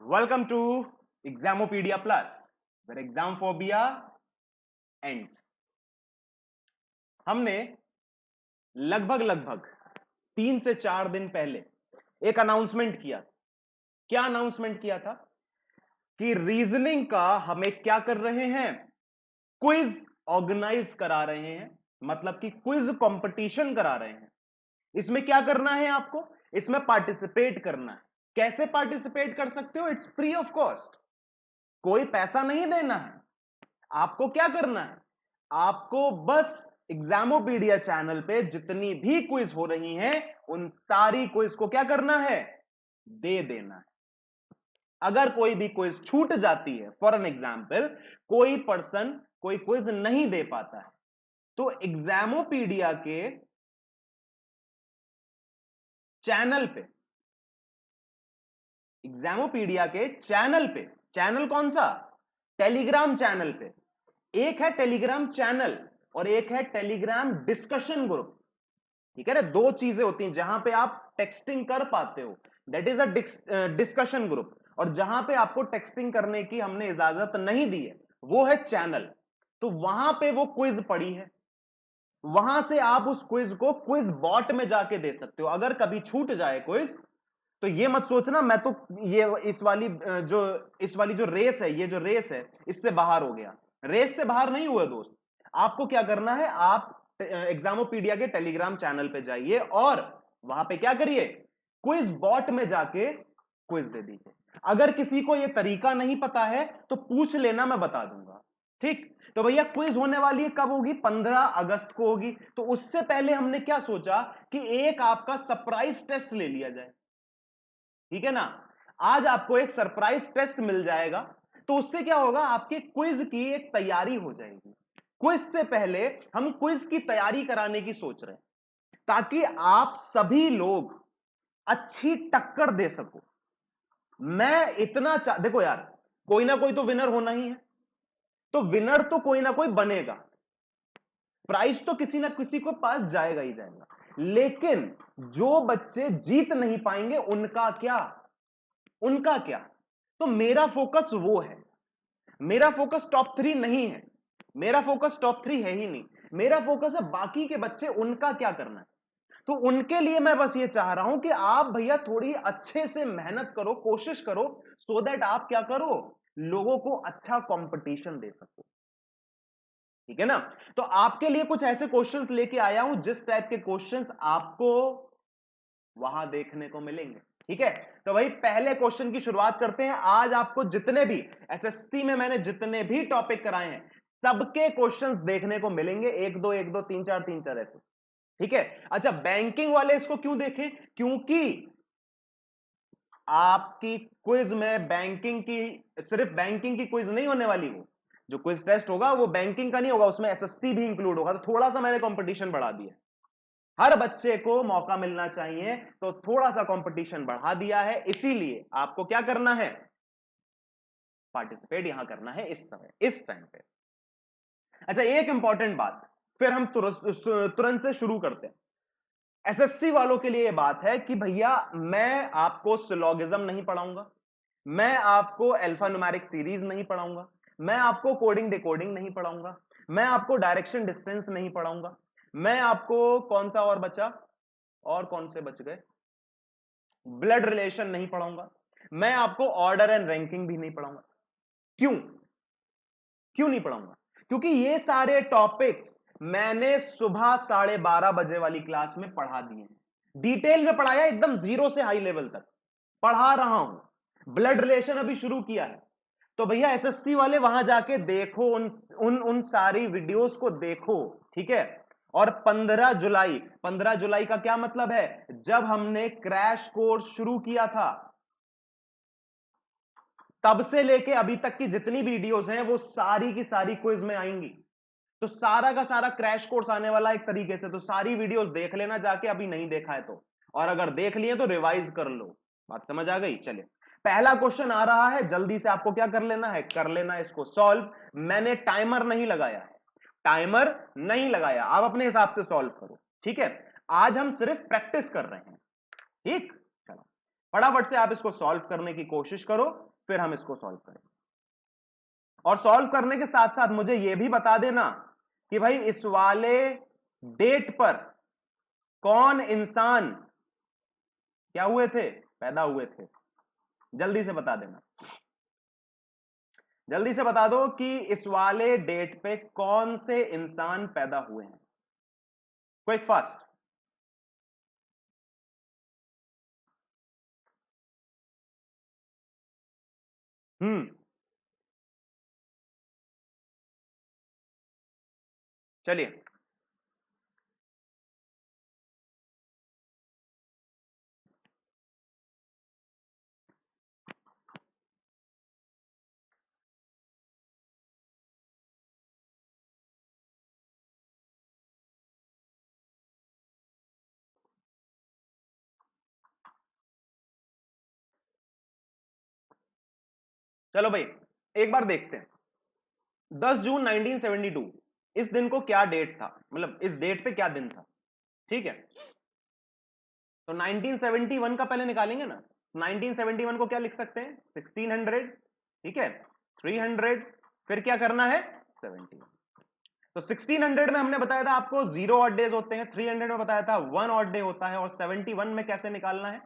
Welcome to Examopedia Plus, where examphobia ends. हमने लगभग 3 से 4 दिन पहले एक अनाउंसमेंट किया। क्या अनाउंसमेंट किया था कि रीजनिंग का हमें क्या कर रहे हैं, क्विज ऑर्गेनाइज करा रहे हैं, मतलब कि क्विज कंपटीशन करा रहे हैं। इसमें क्या करना है, आपको इसमें पार्टिसिपेट करना है। कैसे पार्टिसिपेट कर सकते हो? इट्स फ्री ऑफ कॉस्ट, कोई पैसा नहीं देना है। आपको क्या करना है, आपको बस एग्जामोपीडिया चैनल पे जितनी भी क्विज हो रही हैं उन सारी क्विज को क्या करना है, दे देना है। अगर कोई भी क्विज छूट जाती है, फॉर एन एग्जाम्पल कोई पर्सन कोई क्विज नहीं दे पाता है, तो एग्जामोपीडिया के चैनल पे, एग्जामोपीडिया के चैनल पे, चैनल कौन सा, टेलीग्राम चैनल पे, एक है टेलीग्राम चैनल और एक है टेलीग्राम डिस्कशन ग्रुप। ठीक है ना, दो चीजें होती हैं। जहां पे आप टेक्सटिंग कर पाते हो that is a discussion group, और जहां पे आपको टेक्सटिंग करने की हमने इजाजत नहीं दी है वो है चैनल। तो वहां पे वो क्विज पड़ी है, वहां से आप उस क्विज को क्विज बॉट में जाके दे सकते हो। अगर कभी छूट जाए क्विज तो ये मत सोचना मैं तो ये इस वाली जो रेस है, ये जो रेस है इससे बाहर हो गया। रेस से बाहर नहीं हुआ दोस्त। आपको क्या करना है, आप एग्जामोपीडिया के टेलीग्राम चैनल पे जाइए और वहां पे क्या करिए, क्विज बॉट में जाके क्विज दे दीजिए। अगर किसी को यह तरीका नहीं पता है तो पूछ लेना, मैं बता दूंगा। ठीक, तो भैया क्विज होने वाली है, कब होगी, 15 अगस्त को होगी। तो उससे पहले हमने क्या सोचा कि एक आपका सरप्राइज टेस्ट ले लिया जाए। ठीक है ना, आज आपको एक सरप्राइज टेस्ट मिल जाएगा, तो उससे क्या होगा, आपके क्विज की एक तैयारी हो जाएगी। क्विज से पहले हम क्विज की तैयारी कराने की सोच रहे हैं, ताकि आप सभी लोग अच्छी टक्कर दे सको। मैं इतना देखो यार, कोई ना कोई तो विनर होना ही है, तो विनर तो कोई ना कोई बनेगा, प्राइस तो किसी ना किसी को पास जाएगा ही जाएगा। लेकिन जो बच्चे जीत नहीं पाएंगे उनका क्या, उनका क्या। तो मेरा फोकस वो है, मेरा फोकस टॉप 3 नहीं है, मेरा फोकस टॉप 3 है ही नहीं। मेरा फोकस है बाकी के बच्चे, उनका क्या करना है। तो उनके लिए मैं बस ये चाह रहा हूं कि आप भैया थोड़ी अच्छे से मेहनत करो, कोशिश करो, सो दैट आप क्या करो, लोगों को अच्छा कंपटीशन दे सको। ठीक है ना, तो आपके लिए कुछ ऐसे क्वेश्चंस लेके आया हूं जिस टाइप के क्वेश्चंस आपको वहां देखने को मिलेंगे। ठीक है, तो भाई पहले क्वेश्चन की शुरुआत करते हैं। आज आपको जितने भी एसएससी में मैंने जितने भी टॉपिक कराए हैं सबके क्वेश्चंस देखने को मिलेंगे, एक दो तीन चार ऐसे। ठीक है, अच्छा बैंकिंग वाले इसको क्यों देखें, क्योंकि आपकी क्विज में बैंकिंग की, सिर्फ बैंकिंग की क्विज नहीं होने वाली। वो जो क्विज टेस्ट होगा वो बैंकिंग का नहीं होगा, उसमें एसएससी भी इंक्लूड होगा। तो थोड़ा सा मैंने कंपटीशन बढ़ा दिया, हर बच्चे को मौका मिलना चाहिए, तो थोड़ा सा कंपटीशन बढ़ा दिया है। इसीलिए आपको क्या करना है, पार्टिसिपेट यहां करना है इस समय, इस टाइम पे। अच्छा एक इंपॉर्टेंट बात, फिर हम तुरंत से शुरू करते हैं। एसएससी वालों के लिए यह बात है कि भैया मैं आपको सिलोगिज्म नहीं पढ़ाऊंगा, मैं आपको अल्फा न्यूमेरिक सीरीज नहीं पढ़ाऊंगा, मैं आपको कोडिंग डिकोडिंग नहीं पढ़ाऊंगा, मैं आपको डायरेक्शन डिस्टेंस नहीं पढ़ाऊंगा, मैं आपको कौन सा और बचा, और कौन से बच गए, ब्लड रिलेशन नहीं पढ़ाऊंगा, मैं आपको ऑर्डर एंड रैंकिंग भी नहीं पढ़ाऊंगा। क्यों, क्यों नहीं पढ़ाऊंगा, क्योंकि ये सारे टॉपिक्स मैंने सुबह 12:30 बजे वाली क्लास में पढ़ा दिए हैं। डिटेल में पढ़ाया, एकदम जीरो से हाई लेवल तक पढ़ा रहा हूं। ब्लड रिलेशन अभी शुरू किया है, तो भैया एसएससी वाले वहां जाके देखो, उन सारी वीडियोस को देखो। ठीक है, और 15 जुलाई का क्या मतलब है, जब हमने क्रैश कोर्स शुरू किया था तब से लेके अभी तक की जितनी वीडियोस हैं वो सारी की सारी क्विज में आएंगी। तो सारा का सारा क्रैश कोर्स आने वाला एक तरीके से, तो सारी वीडियोस देख लेना जाके, अभी नहीं देखा है तो, और अगर देख लिए तो रिवाइज कर लो। बात समझ आ गई। चलिए पहला क्वेश्चन आ रहा है, जल्दी से आपको क्या कर लेना है, कर लेना है इसको सॉल्व। मैंने टाइमर नहीं लगाया है, टाइमर नहीं लगाया, आप अपने हिसाब से सॉल्व करो। ठीक है, आज हम सिर्फ प्रैक्टिस कर रहे हैं। ठीक, चलो फटाफट से आप इसको सॉल्व करने की कोशिश करो, फिर हम इसको सॉल्व करें। और सॉल्व करने के साथ साथ मुझे यह भी बता देना कि भाई इस वाले डेट पर कौन इंसान क्या हुए थे, पैदा हुए थे। जल्दी से बता देना, जल्दी से बता दो कि इस वाले डेट पे कौन से इंसान पैदा हुए हैं। Quick fast. चलिए, चलो भाई एक बार देखते हैं। 10 जून 1972 इस दिन को क्या डेट था, मतलब इस डेट पे क्या दिन था। ठीक है, तो 1971 का पहले निकालेंगे ना। 1971 को क्या लिख सकते हैं, 1600। ठीक है, 300, फिर क्या करना है 70। तो 1600 में हमने बताया था आपको 0 ऑड डेज होते हैं, 300 में बताया था 1 ऑड डे होता है, और 71 में कैसे निकालना है।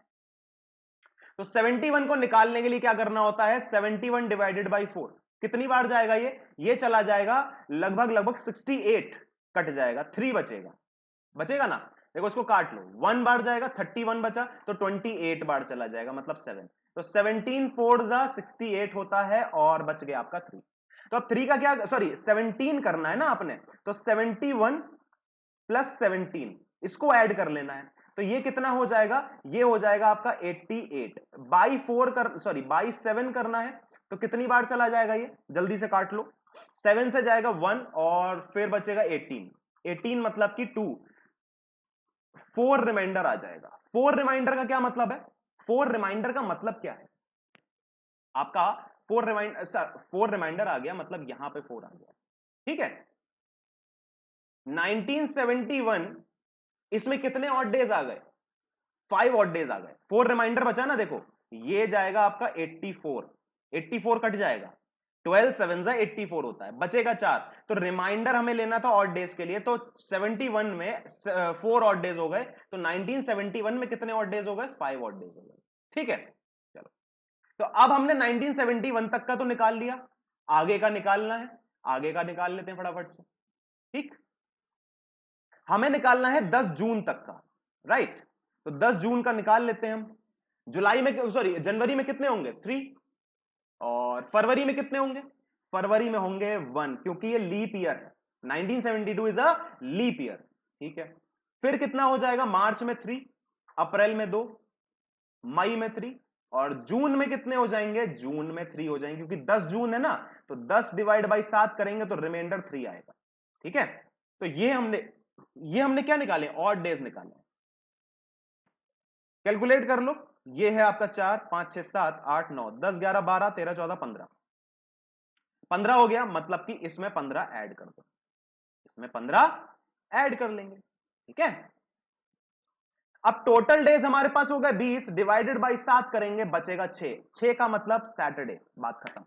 तो 71 को निकालने के लिए क्या करना होता है, 71 डिवाइडेड बाई 4। कितनी बार जाएगा ये चला जाएगा लगभग लगभग 68, कट जाएगा, 3 बचेगा, बचेगा ना। देखो इसको काट लो, 1 बार जाएगा, 31 बचा, तो 28 बार चला जाएगा, मतलब 7। तो 17 4 जा 68 होता है, और बच गया आपका 3। तो अब 3 का क्या, सॉरी 17 करना है ना आपने, तो 71 प्लस 17 इसको ऐड कर लेना है। तो ये कितना हो जाएगा, ये हो जाएगा आपका 88। बाई 4 कर, सॉरी बाई 7 करना है, तो कितनी बार चला जाएगा ये, जल्दी से काट लो। 7 से जाएगा 1, और फिर बचेगा 18। 18 मतलब कि 2, 4 रिमाइंडर आ जाएगा। 4 रिमाइंडर का क्या मतलब है, 4 रिमाइंडर का मतलब क्या है आपका, 4 रिमाइंडर आ गया, मतलब यहां पे 4 आ गया। ठीक है, 1971 इसमें कितने ऑड डेज आ गए, 5 ऑड डेज आ गए। 4 रिमाइंडर बचा ना, देखो ये जाएगा आपका 84, 84 कट जाएगा, 12 7 जा 84 होता है, बचेगा 4। तो रिमाइंडर हमें लेना था ऑड डेज के लिए, तो 71 में 4 ऑड डेज हो गए, तो 1971 में कितने ऑड डेज हो गए, 5 ऑड डेज हो गए। ठीक है, चलो, तो अब हमने 1971 तक का तो निकाल लिया, आगे का निकालना है, आगे का निकाल लेते हैं फटाफट से। ठीक, हमें निकालना है 10 जून तक का, राइट। तो 10 जून का निकाल लेते हैं हम। जुलाई में, सॉरी जनवरी में कितने होंगे 3, और फरवरी में कितने होंगे, फरवरी में होंगे 1, क्योंकि ये लीप ईयर है, 1972 इज अ लीप ईयर। ठीक है, फिर कितना हो जाएगा, मार्च में 3, अप्रैल में 2, मई में 3, और जून में कितने हो जाएंगे, जून में 3 हो जाएंगे, क्योंकि 10 जून है ना, तो 10 डिवाइड बाई 7 करेंगे तो रिमाइंडर 3 आएगा। ठीक है, तो ये हमने क्या निकाले, ऑड डेज निकाले। कैलकुलेट कर लो, ये है आपका 4 5 6 7 8 9 10 11 12 13 14 15, 15 हो गया, मतलब कि इसमें 15 ऐड कर दो, इसमें 15 ऐड कर लेंगे। ठीक है, अब टोटल डेज हमारे पास हो गए 20, डिवाइडेड बाई 7 करेंगे, बचेगा 6, 6 का मतलब सैटरडे, बात खत्म।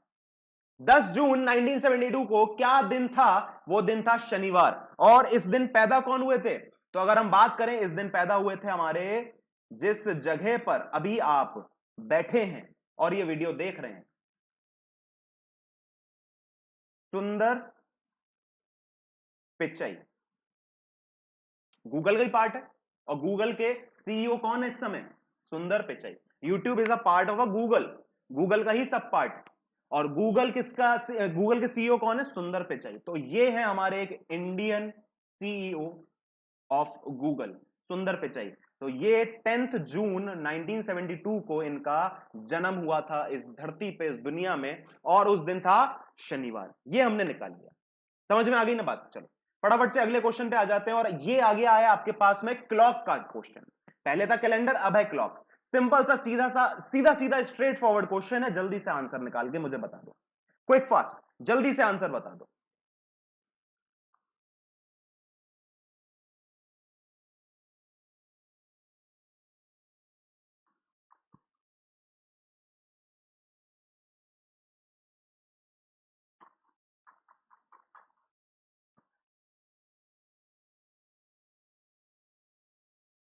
10 जून 1972 को क्या दिन था, वो दिन था शनिवार, और इस दिन पैदा कौन हुए थे, तो अगर हम बात करें, इस दिन पैदा हुए थे हमारे, जिस जगह पर अभी आप बैठे हैं और ये वीडियो देख रहे हैं, सुंदर पिचाई, गूगल का ही पार्ट है, और गूगल के सीईओ कौन है इस समय, सुंदर Pichai. YouTube is a part of a Google, Google का ही सब पार्ट, और गूगल के सीईओ कौन है, सुंदर पिचाई। तो ये है हमारे एक इंडियन सीईओ ऑफ गूगल, सुंदर पिचाई। तो ये 10 जून 1972 को इनका जन्म हुआ था इस धरती पे, इस दुनिया में, और उस दिन था शनिवार। ये हमने निकाल लिया, समझ में आ गई ना बात। चलो फटाफट से अगले क्वेश्चन पे आ जाते हैं, और ये आगे आया आपके पास में क्लॉक का क्वेश्चन। पहले था कैलेंडर, अब है क्लॉक। सिंपल सा सीधा सीधा स्ट्रेट फॉरवर्ड क्वेश्चन है, जल्दी से आंसर निकाल के मुझे बता दो, क्विक फास्ट, जल्दी से आंसर बता दो।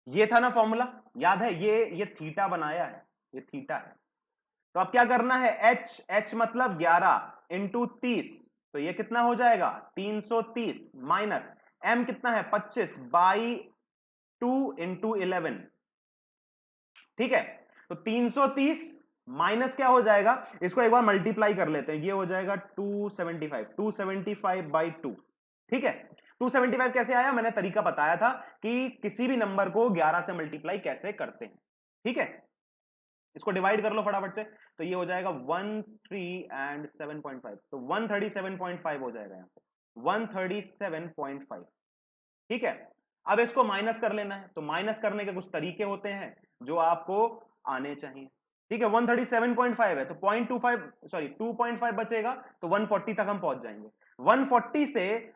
ये था ना फॉर्मूला, याद है? ये थीटा बनाया है, ये थीटा है। तो अब क्या करना है, एच मतलब 11 इंटू 30, तो ये कितना हो जाएगा 330, माइनस एम कितना है 25 बाई 2 इंटू 11, ठीक है? तो 330 माइनस क्या हो जाएगा, इसको एक बार मल्टीप्लाई कर लेते हैं, ये हो जाएगा 275 बाई 2, ठीक है? 275 कैसे आया, मैंने तरीका बताया था कि किसी भी नंबर को 11 से मल्टीप्लाई कैसे करते हैं, ठीक है? इसको डिवाइड कर लो फटाफट से, तो ये हो जाएगा 137.5, तो 137.5 हो जाएगा यहां पे 137.5, ठीक है? अब इसको माइनस कर लेना है, तो माइनस करने के कुछ तरीके होते हैं जो आपको आने चाहिए, ठीक है? 137.5 है तो 0.25, सॉरी 2.5 बचेगा, तो 140 तक हम पहुंच जाएंगे। 140 से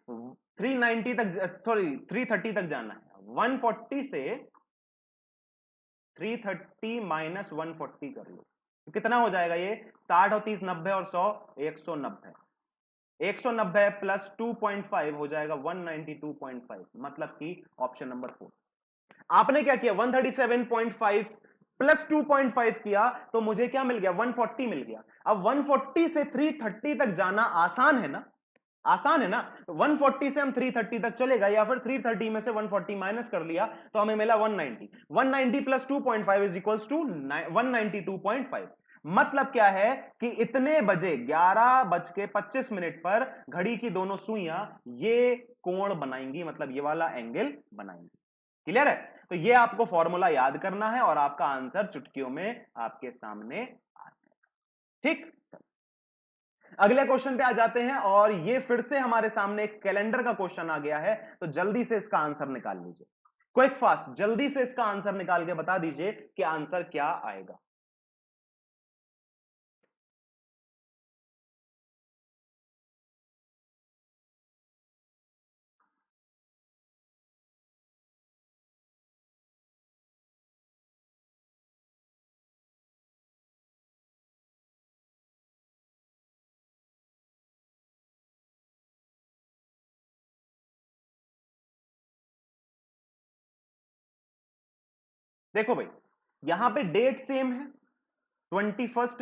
390 तक, सॉरी 330 तक जाना है। 140 से 330 माइनस 140 कर लो, तो कितना हो जाएगा ये 60 और 30 90 और 100 190, 190 प्लस 2.5 हो जाएगा 192.5, मतलब कि ऑप्शन नंबर 4। आपने क्या किया 137.5 प्लस 2.5 किया, तो मुझे क्या मिल गया 140 मिल गया। अब 140 से 330 तक जाना आसान है ना, आसान है ना? तो 140 से हम 330 तक चलेगा, या फिर 330 में से 140 माइनस कर लिया तो हमें मिला 190, 190 प्लस 2.5 इज इक्वल्स टू 192.5। मतलब क्या है कि इतने बजे 11:25 पर घड़ी की दोनों सुइयां ये कोण बनाएंगी, मतलब ये वाला एंगल बनाएंगी। क्लियर है? तो ये आपको फॉर्मूला याद करना है और आपका आंसर चुटकियों में आपके सामने आ जाएगा, ठीक? अगले क्वेश्चन पे आ जाते हैं, और ये फिर से हमारे सामने एक कैलेंडर का क्वेश्चन आ गया है, तो जल्दी से इसका आंसर निकाल लीजिए, क्विक फास्ट, जल्दी से इसका आंसर निकाल के बता दीजिए कि आंसर क्या आएगा। देखो भाई, यहां पे डेट सेम है, 21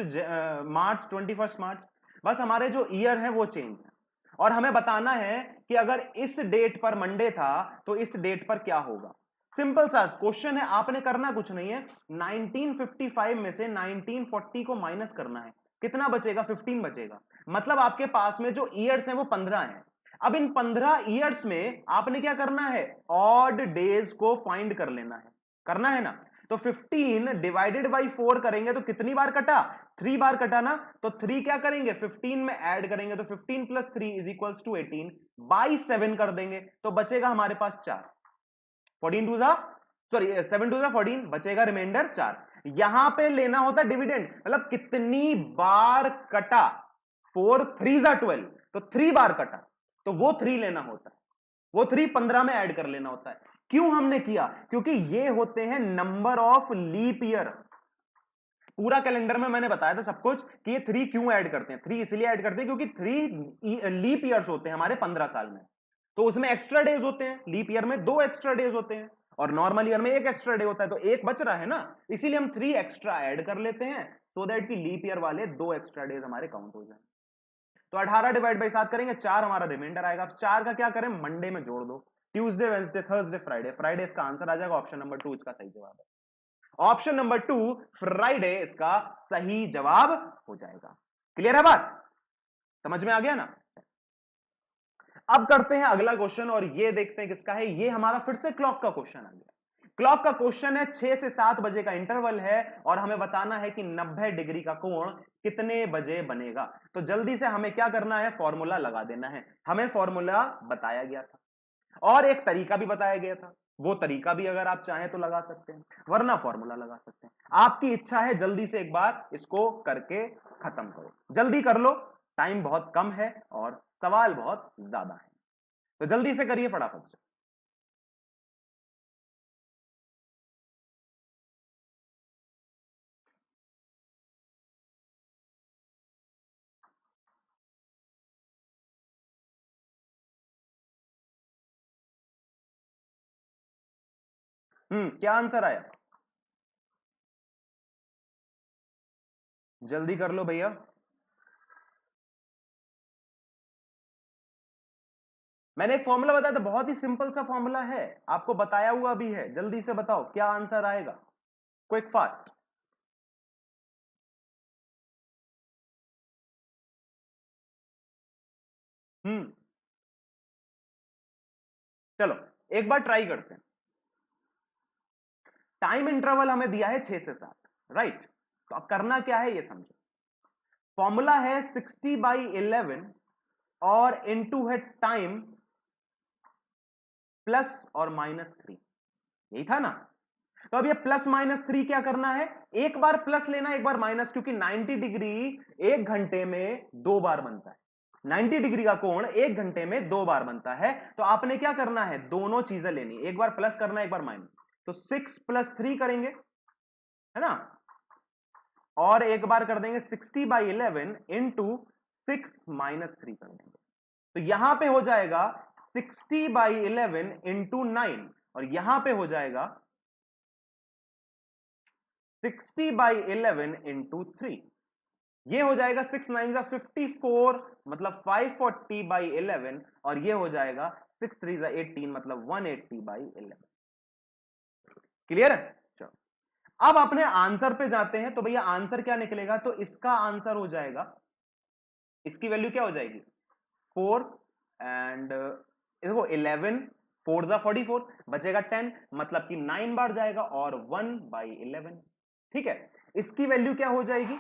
मार्च, 21 मार्च, बस हमारे जो ईयर है वो चेंज है, और हमें बताना है कि अगर इस डेट पर मंडे था तो इस डेट पर क्या होगा। सिंपल सा क्वेश्चन है, आपने करना कुछ नहीं है, 1955 में से 1940 को माइनस करना है, कितना बचेगा 15 बचेगा, मतलब आपके पास में जो ईयर्स हैं वो 15 हैं। अब इन 15 ईयर्स में आपने क्या करना है, ऑड डेज को फाइंड कर लेना है, करना है ना? तो 15 डिवाइडेड बाई 4 करेंगे तो कितनी बार कटा, 3 बार कटा ना, तो 3 क्या करेंगे 15 में ऐड करेंगे, तो 15 plus 3 is equals to 18, by 7 कर देंगे तो बचेगा हमारे पास 4, 14 टू जा, सॉरी 7 टू जा 14, बचेगा रिमाइंडर 4। यहां पे लेना होता डिविडेंड, मतलब कितनी बार कटा, 4 3 जा 12, तो 3 बार कटा, तो वो 3 लेना होता है, वो 3 15 में ऐड कर लेना होता है। क्यों हमने किया, क्योंकि ये होते हैं नंबर ऑफ लीप ईयर। पूरा कैलेंडर में मैंने बताया था सब कुछ कि ये 3 क्यों ऐड करते हैं, 3 इसलिए ऐड करते हैं क्योंकि 3 लीप ईयर्स होते हैं हमारे 15 साल में, तो उसमें एक्स्ट्रा डेज होते हैं, लीप ईयर में 2 एक्स्ट्रा डेज होते हैं, और नॉर्मल ईयर में 1 एक्स्ट्रा डे होता है, तो 1 बच रहा है ना, इसीलिए हम 3 एक्स्ट्रा ऐड कर लेते हैं, सो दैट कि लीप ईयर वाले 2 एक्स्ट्रा डेज हमारे काउंट हो जाए। तो 18 डिवाइड बाई 7 करेंगे, 4 हमारा रिमाइंडर आएगा। अब 4 का क्या करें, मंडे में जोड़ दो, Tuesday Wednesday Thursday Friday, Friday इसका आंसर आ जाएगा, ऑप्शन नंबर 2 इसका सही जवाब है। ऑप्शन नंबर 2 फ्राइडे इसका सही जवाब हो जाएगा। क्लियर है बात, समझ में आ गया ना? अब करते हैं अगला क्वेश्चन, और ये देखते हैं किसका है, ये हमारा फिर से क्लॉक का क्वेश्चन आ गया। क्लॉक का क्वेश्चन है, 6 से 7 बजे का इंटरवल है, और हमें बताना है कि 90 डिग्री का कोण कितने बजे बनेगा। तो जल्दी से हमें क्या करना है, फॉर्मूला लगा देना है। हमें फॉर्मूला बताया गया था, और एक तरीका भी बताया गया था, वो तरीका भी अगर आप चाहें तो लगा सकते हैं, वरना फॉर्मूला लगा सकते हैं, आपकी इच्छा है। जल्दी से एक बार इसको करके खत्म करो, जल्दी कर लो, टाइम बहुत कम है और सवाल बहुत ज्यादा है, तो जल्दी से करिए फटाफट से। क्या आंसर आया? जल्दी कर लो भैया। मैंने एक फॉर्मूला बताया था, बहुत ही सिंपल सा फॉर्मूला है, आपको बताया हुआ भी है। जल्दी से बताओ क्या आंसर आएगा, क्विक फास्ट। हम्म चलो एक बार ट्राई करते हैं। टाइम इंटरवल हमें दिया है 6 से 7, राइट? तो अब करना क्या है ये समझो। फॉर्मूला है 60/11 और इनटू है टाइम प्लस और -3, यही था ना? तो अब ये प्लस -3 क्या करना है, एक बार प्लस लेना एक बार माइनस, क्योंकि 90 डिग्री 1 घंटे में 2 बार बनता है। 90 डिग्री का कोण 1 घंटे में 2 बार बनता है। तो आपने क्या करना है, दोनों चीजें लेनी, एक बार प्लस करना एक बार माइनस। तो 6 + 3 करेंगे, है ना? और एक बार कर देंगे 60/11 इंटू 6 - 3 कर देंगे। तो यहां पे हो जाएगा 60/11 इंटू 9, और यहां पे हो जाएगा 60/11 इंटू 3। ये हो जाएगा 6 9 जा 54, मतलब 540/11, और ये हो जाएगा 6 3 जा 18, मतलब 180/11। क्लियर है? चलो अब अपने आंसर पे जाते हैं। तो भैया आंसर क्या निकलेगा, तो इसका आंसर हो जाएगा, इसकी वैल्यू क्या हो जाएगी 4, एंड देखो 11 4 जा 44, बचेगा 10, मतलब कि 9 बार जाएगा, और 1/11। ठीक है, इसकी वैल्यू क्या हो जाएगी,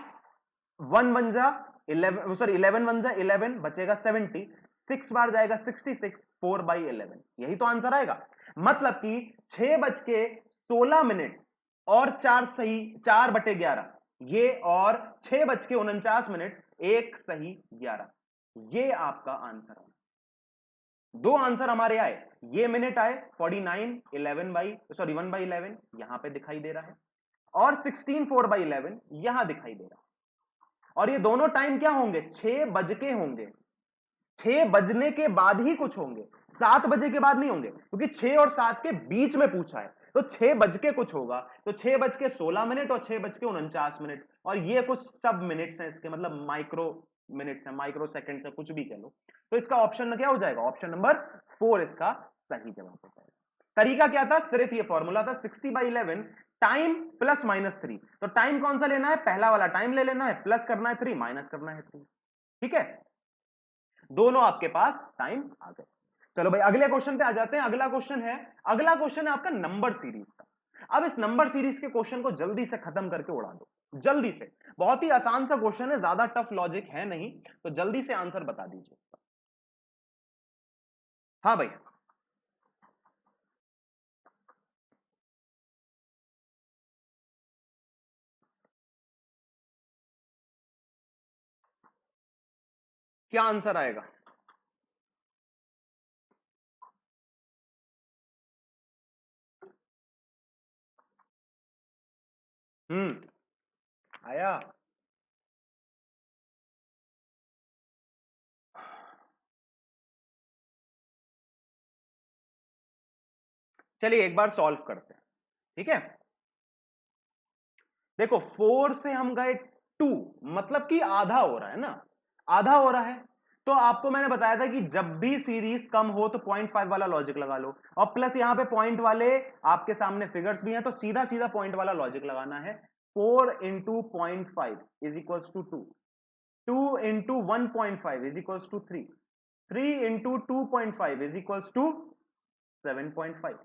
1 बन जा 11, सॉरी 11 बन जा 11, बचेगा 70, 6 बार जाएगा 66, 4/11, यही तो आंसर आएगा। मतलब कि 6:16 और 4 बटे 11, ये और 6:49, 1 सही 11, ये आपका आंसर है। दो आंसर हमारे आए, ये मिनट आए 49 11 बाई सॉरी 1/11 यहां पे दिखाई दे रहा है, और 16 4/11 यहां दिखाई दे रहा है। और ये दोनों टाइम क्या होंगे, 6 बज के होंगे, 6 बजने के बाद ही कुछ होंगे, 7 बजे के बाद नहीं होंगे, क्योंकि 6 और 7 के बीच में पूछा है। तो 6 बज के कुछ होगा, तो 6:16 और 6:49, और ये कुछ सब मिनट्स हैं इसके, मतलब माइक्रो मिनट्स है, माइक्रो सेकंड है, कुछ भी कह लो। तो इसका ऑप्शन क्या हो जाएगा, ऑप्शन नंबर 4 इसका सही जवाब हो जाएगा। तरीका क्या था, सिर्फ ये फॉर्मूला था 60/11 टाइम प्लस -3। तो टाइम कौन सा लेना है, पहला वाला टाइम ले लेना है, प्लस करना है 3, माइनस करना है 3। ठीक है, दोनों आपके पास टाइम आ गए। चलो भाई अगले क्वेश्चन पे आ जाते हैं। अगला क्वेश्चन है आपका नंबर सीरीज का। अब इस नंबर सीरीज के क्वेश्चन को जल्दी से खत्म करके उड़ा दो, जल्दी से। बहुत ही आसान सा क्वेश्चन है, ज्यादा टफ लॉजिक है नहीं, तो जल्दी से आंसर बता दीजिए। हाँ भाई, क्या आंसर आएगा? आया। चलिए एक बार सॉल्व करते हैं, ठीक है? देखो 4 से हम गए 2, मतलब कि आधा हो रहा है ना, आधा हो रहा है। तो आपको मैंने बताया था कि जब भी सीरीज कम हो तो 0.5 वाला लॉजिक लगा लो, और प्लस यहां पे पॉइंट वाले आपके सामने फिगर्स भी हैं, तो सीधा सीधा पॉइंट वाला लॉजिक लगाना है। 4 into 0.5 is equals to 2, 2 into 1.5 is equals to 3, 3 into 2.5 is equals to 7.5,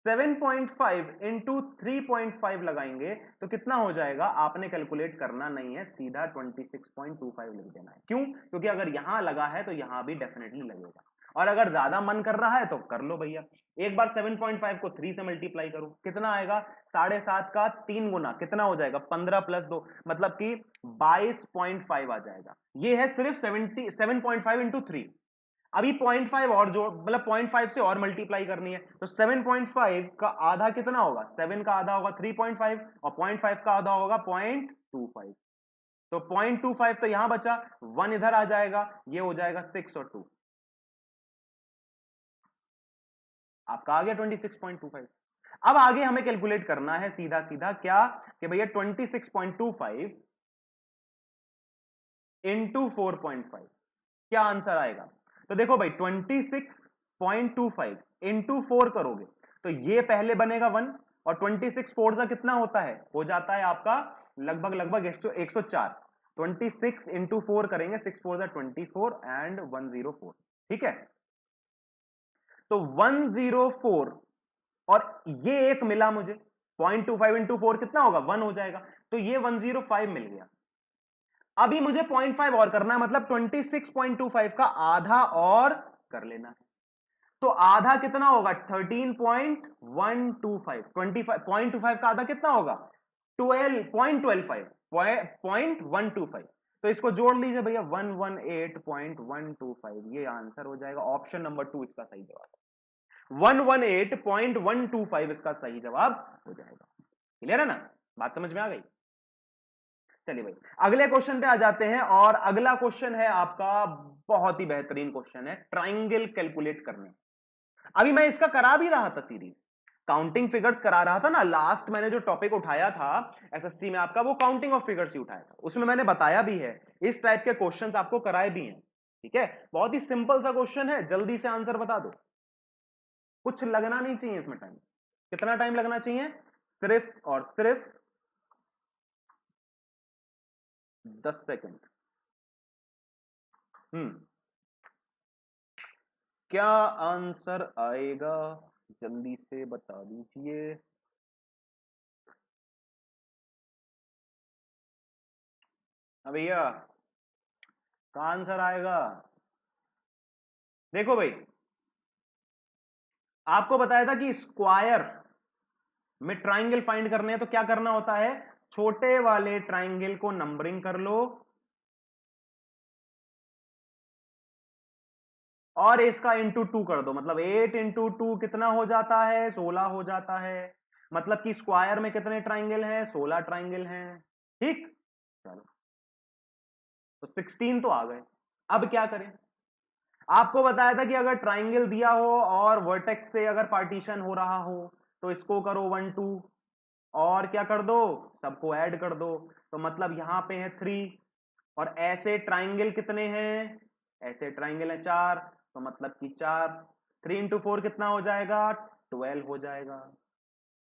7.5 into 3.5 लगाएंगे तो कितना हो जाएगा, आपने कैलकुलेट करना नहीं है, सीधा 26.25 लिख देना है। क्यों? क्योंकि अगर यहां लगा है तो यहां भी डेफिनेटली लगेगा, और अगर ज्यादा मन कर रहा है तो कर लो भैया, एक बार 7.5 को 3 से मल्टीप्लाई करो, कितना आएगा, 7.5 का 3 गुना कितना हो जाएगा, 15 + 2, मतलब कि 22.5 आ जाएगा। ये है सिर्फ 7.5 इंटू 3। अभी 0.5 और जो, मतलब 0.5 से और मल्टीप्लाई करनी है, तो 7.5 का आधा कितना होगा, 7 का आधा होगा 3.5, और 0.5 का आधा होगा 0.25। तो 0.25 तो यहां बचा, 1 इधर आ जाएगा, ये हो जाएगा 6 और 2, आपका आ गया 26.25। अब आगे हमें कैलकुलेट करना है सीधा सीधा क्या कि भैया 26.25 इंटू 4.5 क्या आंसर आएगा। तो देखो भाई 26.25 इंटू 4 करोगे तो ये पहले बनेगा 1 और 26 फोर सा कितना होता है, हो जाता है आपका लगभग लगभग 104। 26 इंटू 4 करेंगे 6 4 24 एंड 104। ठीक है, तो 104 और ये एक मिला मुझे 0.25 इंटू 4 कितना होगा 1 हो जाएगा, तो ये 105 मिल गया। अभी मुझे 0.5 और करना है, मतलब 26.25 का आधा और कर लेना है। तो आधा कितना होगा 13.125, 25.25 का आधा कितना होगा 12.125। तो इसको जोड़ लीजिए भैया 118.125, ये आंसर हो जाएगा। ऑप्शन नंबर 2 इसका सही जवाब, 118.125 इसका सही जवाब हो जाएगा। क्लियर है ना, बात समझ में आ गई। चलिए भाई अगले क्वेश्चन पे आ जाते हैं, और अगला क्वेश्चन है आपका बहुत ही बेहतरीन क्वेश्चन है, ट्राइंगल कैलकुलेट करने। अभी मैं इसका करा भी रहा था सीरीज, काउंटिंग फिगर्स करा रहा था ना। लास्ट मैंने जो टॉपिक उठाया था एसएससी में आपका, वो काउंटिंग ऑफ फिगर्स ही उठाया था। उसमें मैंने बताया भी है, इस टाइप के क्वेश्चंस आपको कराए भी हैं। ठीक है, बहुत ही सिंपल सा क्वेश्चन है, जल्दी से आंसर बता दो, कुछ लगना नहीं चाहिए इसमें टाइम। कितना टाइम लगना चाहिए, सिर्फ और सिर्फ 10 सेकेंड। क्या आंसर आएगा, जल्दी से बता दीजिए। भैया का आंसर आएगा, देखो भाई आपको बताया था कि स्क्वायर में ट्राइंगल फाइंड करने हैं तो क्या करना होता है, छोटे वाले ट्राइंगल को नंबरिंग कर लो और इसका इंटू 2 कर दो, मतलब 8 इंटू 2 कितना हो जाता है 16 हो जाता है। मतलब कि स्क्वायर में कितने ट्राइंगल हैं, 16 ट्राइंगल हैं। ठीक, चलो तो 16 तो आ गए। अब क्या करें, आपको बताया था कि अगर ट्राइंगल दिया हो और वर्टेक्स से अगर पार्टीशन हो रहा हो तो इसको करो 1 2 और क्या कर दो, सबको ऐड कर दो। तो मतलब यहां पे है 3, और ऐसे ट्राइंगल कितने हैं, ऐसे ट्राइंगल है 4, तो मतलब कि 4, 3 इंटू 4 कितना हो जाएगा 12 हो जाएगा।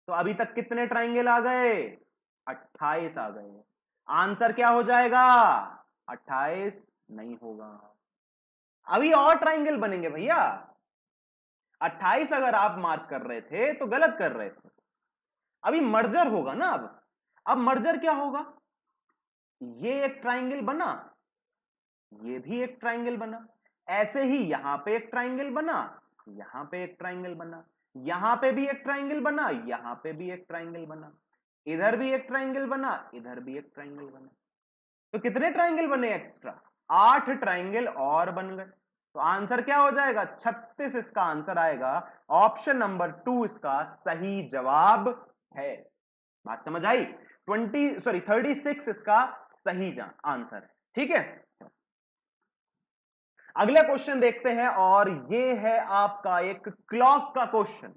तो अभी तक कितने ट्राइंगल आ गए, 28 आ गए। आंसर क्या हो जाएगा 28 नहीं होगा, अभी और ट्राइंगल बनेंगे भैया। 28 अगर आप मार्क कर रहे थे तो गलत कर रहे थे, अभी मर्जर होगा ना। अब मर्जर क्या होगा, ये एक ट्राइंगल बना, ये भी एक ट्राइंगल बना, ऐसे ही यहां पे एक ट्राइंगल बना, यहां पे एक ट्राइंगल बना, यहां पे भी एक ट्राइंगल बना, यहां पे भी एक ट्राइंगल बना, इधर भी एक ट्राइंगल बना, इधर भी एक ट्राइंगल बना। तो कितने ट्राइंगल बने एक्स्ट्रा, 8 ट्राइंगल और बन गए। तो आंसर क्या हो जाएगा 36 इसका आंसर आएगा। ऑप्शन नंबर 2 इसका सही जवाब है। बात समझ आई, 36 इसका सही आंसर है। ठीक है, अगला क्वेश्चन देखते हैं, और ये है आपका एक क्लॉक का क्वेश्चन।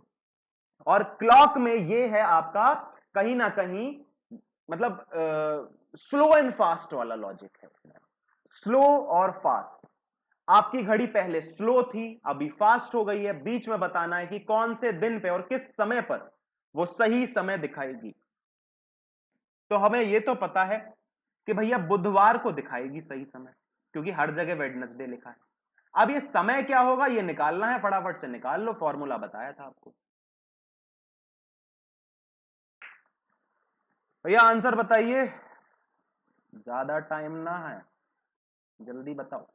और क्लॉक में ये है आपका कहीं ना कहीं मतलब स्लो एंड फास्ट वाला लॉजिक है। स्लो और फास्ट, आपकी घड़ी पहले स्लो थी अभी फास्ट हो गई है, बीच में बताना है कि कौन से दिन पे और किस समय पर वो सही समय दिखाएगी। तो हमें ये तो पता है कि भैया बुधवार को दिखाएगी सही समय, क्योंकि हर जगह वेडनेसडे लिखा है। अब ये समय क्या होगा ये निकालना है, फटाफट से निकाल लो, फॉर्मूला बताया था आपको। भैया आंसर बताइए, ज्यादा टाइम ना है, जल्दी बताओ।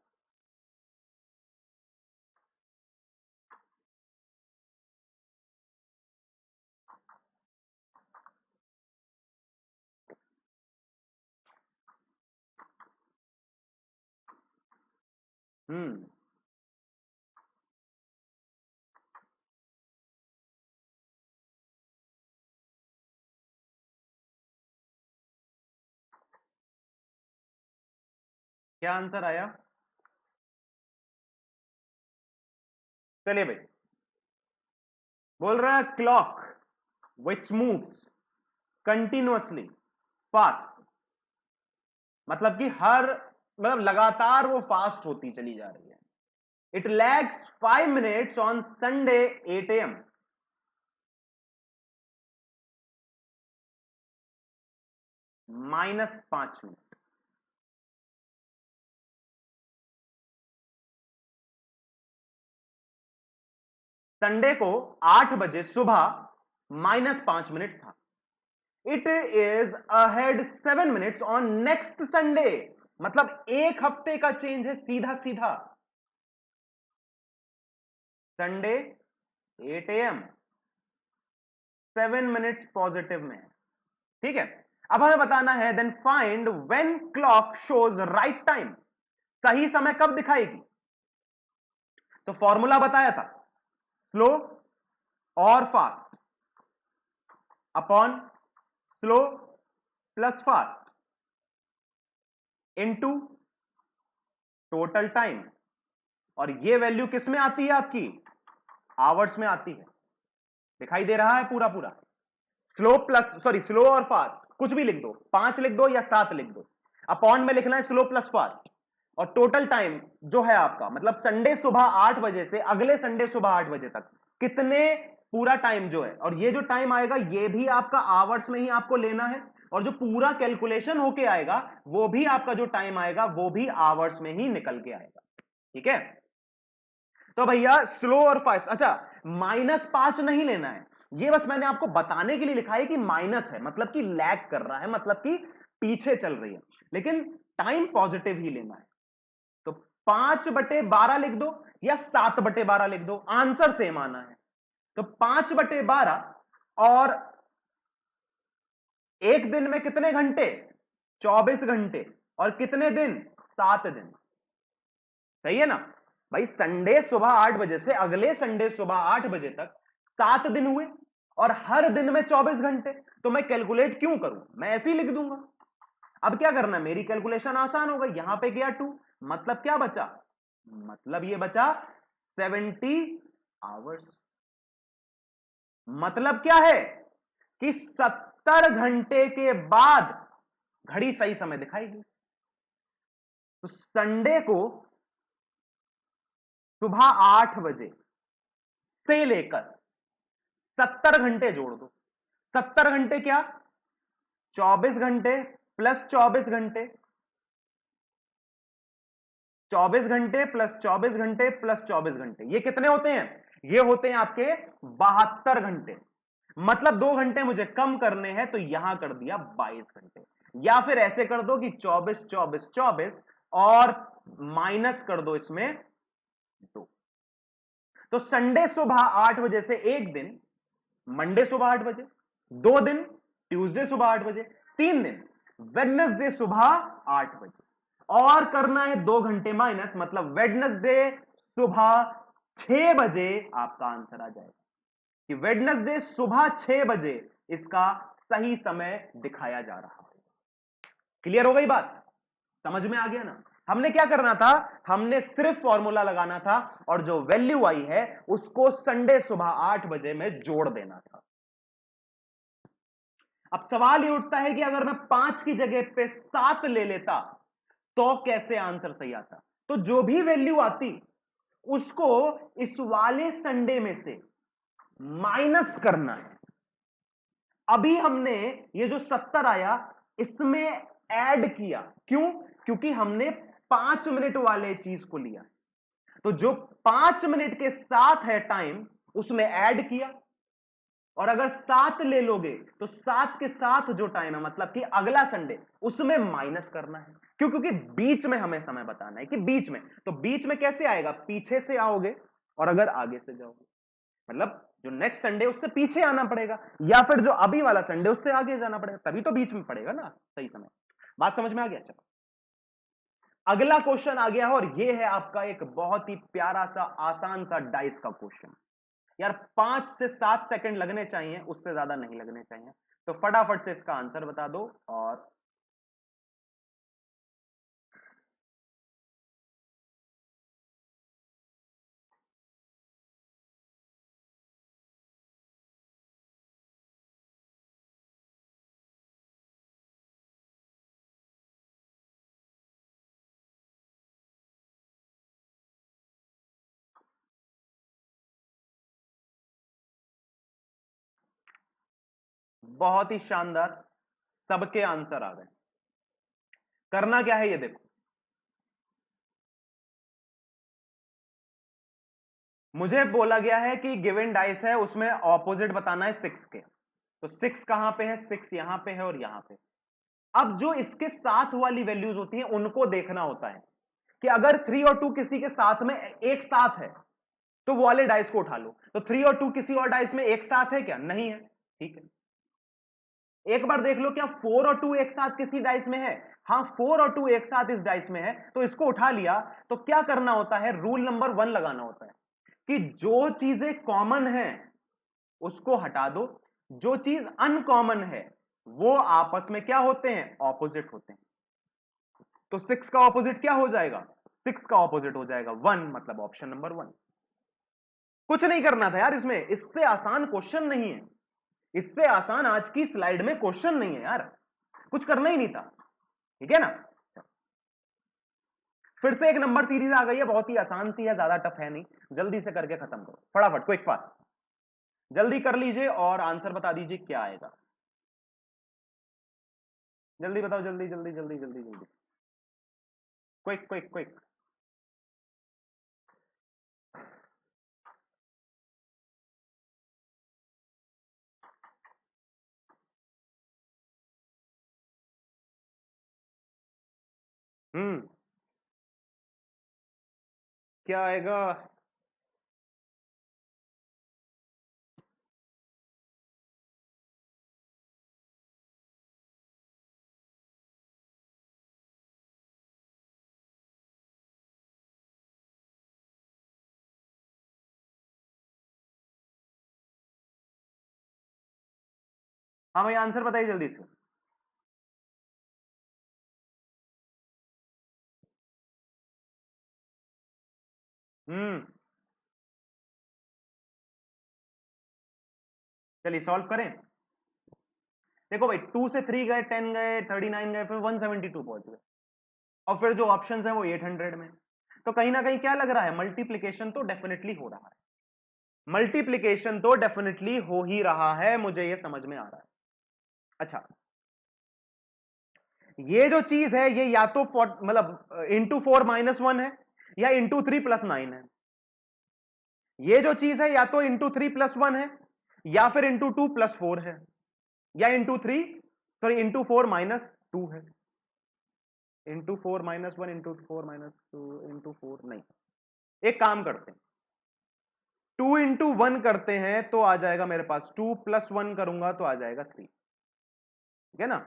हम्म, क्या आंसर आया, चलिए भाई। बोल रहा है क्लॉक, विच मूव्स कंटिन्यूअसली फास्ट, मतलब कि मतलब लगातार वो फास्ट होती चली जा रही है। It lags 5 minutes on Sunday 8 AM, -5 minute. Sunday को 8 बजे सुबह -5 मिनट था। It is ahead 7 minutes on next Sunday, मतलब एक हफ्ते का चेंज है सीधा सीधा। संडे 8 AM, 7 मिनट्स पॉजिटिव में है, ठीक है। अब हमें बताना है then find when clock shows right time, सही समय कब दिखाएगी। तो फॉर्मूला बताया था, स्लो और fast upon slow plus fast into total time, और ये वैल्यू किस में आती है आपकी, आवर्स में आती है। दिखाई दे रहा है पूरा पूरा। स्लो और फास्ट कुछ भी लिख दो, 5 लिख दो या 7 लिख दो, अपॉन में लिखना है स्लो प्लस फास्ट, और टोटल टाइम जो है आपका, मतलब संडे सुबह 8 बजे से अगले संडे सुबह 8 बजे तक कितने पूरा टाइम जो है, और ये जो टाइम आएगा ये भी आपका आवर्स में ही आपको लेना है, और जो पूरा कैलकुलेशन होके आएगा वो भी आपका जो टाइम आएगा वो भी आवर्स में ही निकल के आएगा, ठीक है। तो भैया स्लो और फास्ट, अच्छा -5 नहीं लेना है, ये बस मैंने आपको बताने के लिए लिखा है कि माइनस है, मतलब कि लैग कर रहा है, मतलब कि पीछे चल रही है, लेकिन टाइम पॉजिटिव ही लेना है। तो 5/12 लिख दो या 7/12 लिख दो, आंसर सेम आना है। तो 5/12, और एक दिन में कितने घंटे, 24 घंटे, और कितने दिन, 7 दिन, सही है ना भाई। संडे सुबह 8 बजे से अगले संडे सुबह 8 बजे तक 7 दिन हुए, और हर दिन में 24 घंटे, तो मैं कैलकुलेट क्यों करूं, मैं ऐसे ही लिख दूंगा। अब क्या करना है, मेरी कैलकुलेशन आसान हो गई, यहां पे गया 2, मतलब क्या बचा, मतलब ये बचा 70 आवर्स। मतलब क्या है कि 70 घंटे के बाद घड़ी सही समय दिखाएगी। तो संडे को सुबह 8 बजे से लेकर 70 घंटे जोड़ दो। 70 घंटे क्या, 24 घंटे प्लस 24 घंटे, 24 घंटे प्लस 24 घंटे प्लस 24 घंटे, ये कितने होते हैं, ये होते हैं आपके 72 घंटे। मतलब 2 घंटे मुझे कम करने हैं, तो यहां कर दिया 22 घंटे, या फिर ऐसे कर दो कि 24 24 24 और माइनस कर दो इसमें 2। तो संडे सुबह 8 बजे से एक दिन मंडे सुबह 8 बजे, 2 दिन ट्यूसडे सुबह 8 बजे, 3 दिन वेडनेसडे सुबह 8 बजे, और करना है 2 घंटे माइनस, मतलब वेडनेसडे सुबह 6 बजे आपका आंसर आ जाएगा कि वेडनेसडे सुबह 6 बजे इसका सही समय दिखाया जा रहा है। क्लियर हो गई बात, समझ में आ गया ना। हमने क्या करना था, हमने सिर्फ फॉर्मूला लगाना था, और जो वैल्यू आई है उसको संडे सुबह 8 बजे में जोड़ देना था। अब सवाल ये उठता है कि अगर मैं 5 की जगह पे 7 ले लेता तो कैसे आंसर सही आता। तो जो भी वैल्यू आती उसको इस वाले संडे में से माइनस करना है। अभी हमने ये जो 70 आया इसमें ऐड किया, क्यों, क्योंकि हमने 5 मिनट वाले चीज को लिया, तो जो 5 मिनट के साथ है टाइम उसमें ऐड किया, और अगर 7 ले लोगे तो 7 के साथ जो टाइम है मतलब कि अगला संडे उसमें माइनस करना है, क्यों, क्योंकि बीच में हमें समय बताना है कि बीच में, तो बीच में कैसे आएगा, पीछे से आओगे और अगर आगे से जाओगे, मतलब जो नेक्स्ट संडे उससे पीछे आना पड़ेगा, या फिर जो अभी वाला संडे उससे आगे जाना पड़ेगा, तभी तो बीच में पड़ेगा ना सही समय। बात समझ में आ गया। चलो अगला क्वेश्चन आ गया है, और ये है आपका एक बहुत ही प्यारा सा आसान सा डाइस का क्वेश्चन। यार 5 से 7 सेकंड लगने चाहिए, उससे ज्यादा नहीं लगने चाहिए, तो फटाफट से इसका आंसर बता दो। और बहुत ही शानदार, सबके आंसर आ गए। करना क्या है ये देखो, मुझे बोला गया है कि गिवन डाइस है उसमें ऑपोजिट बताना है 6 के, तो 6 कहां पे है, 6 यहां पे है और यहां पे। अब जो इसके साथ वाली वैल्यूज होती हैं उनको देखना होता है कि अगर 3 और 2 किसी के साथ में एक साथ है तो वो वाले डाइस को उठा लो। तो 3 और 2 किसी और डाइस में एक साथ है क्या, नहीं है, ठीक है। एक बार देख लो क्या 4 और 2 एक साथ किसी डाइस में है, हाँ 4 और 2 एक साथ इस डाइस में है, तो इसको उठा लिया। तो क्या करना होता है, रूल नंबर 1 लगाना होता है कि जो चीजें कॉमन है उसको हटा दो, जो चीज अनकॉमन है वो आपस में क्या होते हैं, ऑपोजिट होते हैं। तो 6 का ऑपोजिट क्या हो जाएगा, 6 का ऑपोजिट हो जाएगा 1, मतलब ऑप्शन नंबर 1। कुछ नहीं करना था यार इसमें, इससे आसान क्वेश्चन नहीं है, इससे आसान आज की स्लाइड में क्वेश्चन नहीं है यार, कुछ करना ही नहीं था, ठीक है ना। फिर से एक नंबर सीरीज आ गई है, बहुत ही आसान सी है, ज्यादा टफ है नहीं, जल्दी से करके खत्म करो फटाफट, क्विक फास्ट, जल्दी कर लीजिए और आंसर बता दीजिए क्या आएगा। जल्दी बताओ, जल्दी जल्दी जल्दी जल्दी जल्दी, क्विक क्विक क्विक। हम्म, क्या आएगा, हाँ भाई आंसर बताइए जल्दी से। हम्म, चलिए सॉल्व करें। देखो भाई 2 से 3 गए, 10 गए, 39 गए, फिर 172 पहुंच गए, और फिर जो ऑप्शंस है वो 800 में। तो कहीं ना कहीं क्या लग रहा है, मल्टीप्लीकेशन तो डेफिनेटली हो रहा है, मल्टीप्लीकेशन तो डेफिनेटली हो ही रहा है, मुझे ये समझ में आ रहा है। अच्छा, ये जो चीज है ये या तो मतलब इंटू 4 माइनस 1 है या इंटू 3 प्लस 9 है। ये जो चीज है या तो इंटू 3 प्लस 1 है या फिर इंटू 2 प्लस 4 है, या इंटू 3, सॉरी इंटू 4 माइनस 2 है, into 4 minus 1, into 4 minus 2, into 4 नहीं। एक काम करते हैं, 2 इंटू 1 करते हैं तो आ जाएगा मेरे पास 2 प्लस 1 करूंगा तो आ जाएगा 3, ठीक है ना।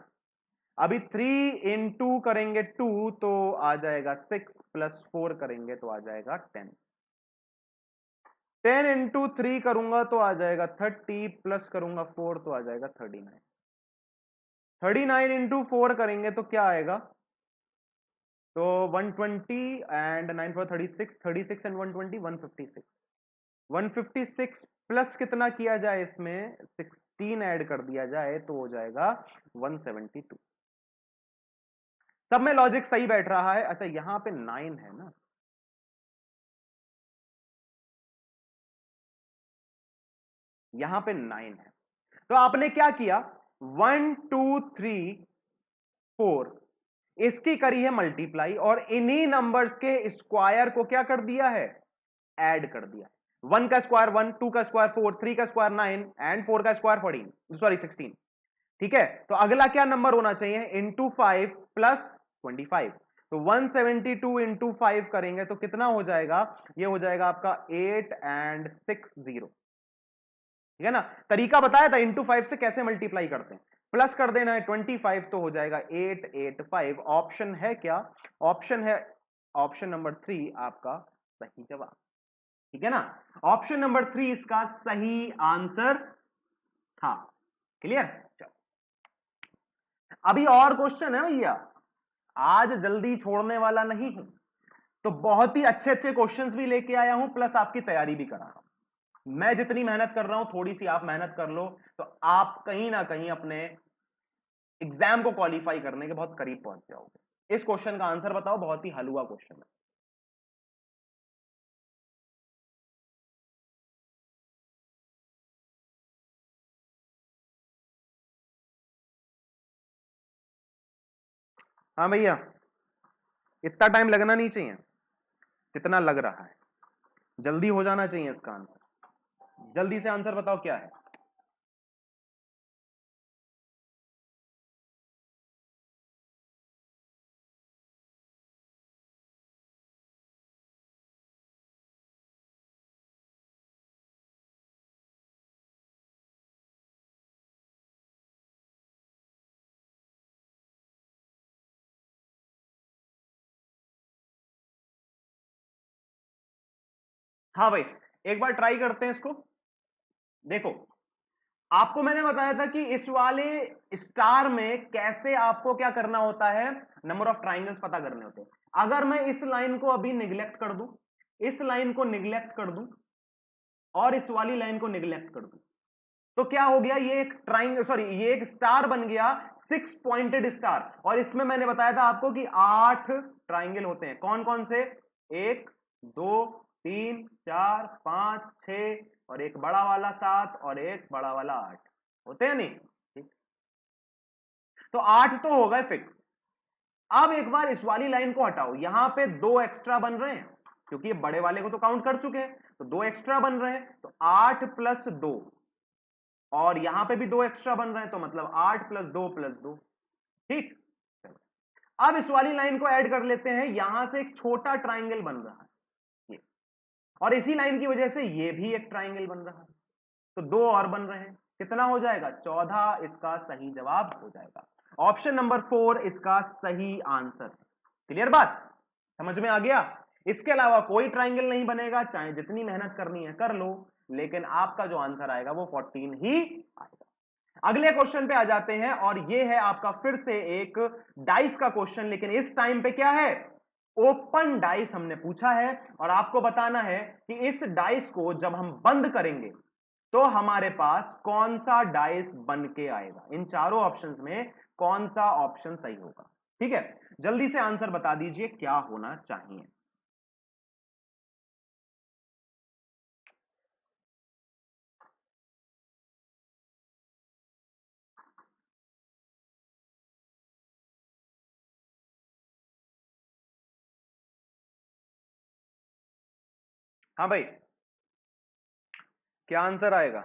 अभी 3 इंटू करेंगे 2 तो आ जाएगा 6, प्लस 4 करेंगे तो आ जाएगा 10, 10 इंटू 3 करूंगा तो आ जाएगा 30, प्लस करूंगा 4 तो आ जाएगा 39, 39 इंटू 4 करेंगे तो क्या आएगा, तो 120 एंड 9 4 36, 36 एंड 120 156, 156 प्लस कितना किया जाए इसमें 16 ऐड कर दिया जाए तो हो जाएगा 172। सब में लॉजिक सही बैठ रहा है। अच्छा यहां पे 9 है ना, यहां पे 9 है, तो आपने क्या किया, 1 2 3 4 इसकी करी है मल्टीप्लाई और इन्हीं नंबर्स के स्क्वायर को क्या कर दिया है, ऐड कर दिया। 1 का स्क्वायर 1, 2 का स्क्वायर 4, 3 का स्क्वायर 9 एंड 4 का स्क्वायर 14, सॉरी 16, ठीक है। तो अगला क्या नंबर होना चाहिए, इंटू 5 प्लस 25, तो 172 इंटू 5 करेंगे तो कितना हो जाएगा, ये हो जाएगा आपका 8 एंड 6 0, ठीक है ना। तरीका बताया था इंटू 5 से कैसे मल्टीप्लाई करते हैं, प्लस कर देना है 25 तो हो जाएगा 885। ऑप्शन है क्या, ऑप्शन है ऑप्शन नंबर 3 आपका सही जवाब, ठीक है ना। ऑप्शन नंबर 3 इसका सही आंसर था, क्लियर। चलो अभी और क्वेश्चन है भैया, आज जल्दी छोड़ने वाला नहीं हूं, तो बहुत ही अच्छे अच्छे क्वेश्चंस भी लेके आया हूं, प्लस आपकी तैयारी भी करा रहा हूं। मैं जितनी मेहनत कर रहा हूं थोड़ी सी आप मेहनत कर लो तो आप कहीं ना कहीं अपने एग्जाम को क्वालिफाई करने के बहुत करीब पहुंच जाओगे। इस क्वेश्चन का आंसर बताओ, बहुत ही हलवा क्वेश्चन है। हाँ भैया, इतना टाइम लगना नहीं चाहिए जितना लग रहा है, जल्दी हो जाना चाहिए इसका आंसर। जल्दी से आंसर बताओ क्या है। हाँ भाई, एक बार ट्राई करते हैं इसको। देखो, आपको मैंने बताया था कि इस वाले स्टार में कैसे आपको क्या करना होता है, नंबर ऑफ ट्राइंगल्स पता करने होते हैं। अगर मैं इस लाइन को अभी निग्लेक्ट कर दूं, इस लाइन को निग्लेक्ट कर दूं और इस वाली लाइन को निग्लेक्ट कर दूं, तो क्या हो गया, ये एक ट्राइंगल, सॉरी ये एक स्टार बन गया, 6 पॉइंटेड स्टार। और इसमें मैंने बताया था आपको कि 8 ट्राइंगल होते हैं। कौन कौन से? 1 2 3 4 5 6 और एक बड़ा वाला 7 और एक बड़ा वाला 8 होते हैं नहीं? ठीक, तो 8 तो हो गए फिक्स। अब एक बार इस वाली लाइन को हटाओ, यहां पे 2 एक्स्ट्रा बन रहे हैं क्योंकि ये बड़े वाले को तो काउंट कर चुके हैं, तो 2 एक्स्ट्रा बन रहे हैं, तो 8 प्लस 2, और यहां पे भी 2 एक्स्ट्रा बन रहे हैं, तो मतलब 8 प्लस 2 प्लस 2। ठीक, अब इस वाली लाइन को ऐड कर लेते हैं, यहां से एक छोटा ट्राइंगल बन रहा है ये, और इसी लाइन की वजह से ये भी एक ट्राइंगल बन रहा है, तो 2 और बन रहे हैं। कितना हो जाएगा? 14 इसका सही जवाब हो जाएगा। ऑप्शन नंबर 4 इसका सही आंसर। क्लियर बात? समझ में आ गया? इसके अलावा कोई ट्राइंगल नहीं बनेगा, चाहे जितनी मेहनत करनी है कर लो, लेकिन आपका जो आंसर आएगा वो 14 ही आएगा। अगले क्वेश्चन पे आ जाते हैं, और ये है आपका फिर से एक डाइस का क्वेश्चन, लेकिन इस टाइम पे क्या है, ओपन डाइस हमने पूछा है, और आपको बताना है कि इस डाइस को जब हम बंद करेंगे तो हमारे पास कौन सा डाइस बन के आएगा, इन चारों ऑप्शंस में कौन सा ऑप्शन सही होगा। ठीक है, जल्दी से आंसर बता दीजिए क्या होना चाहिए। हाँ भाई, क्या आंसर आएगा?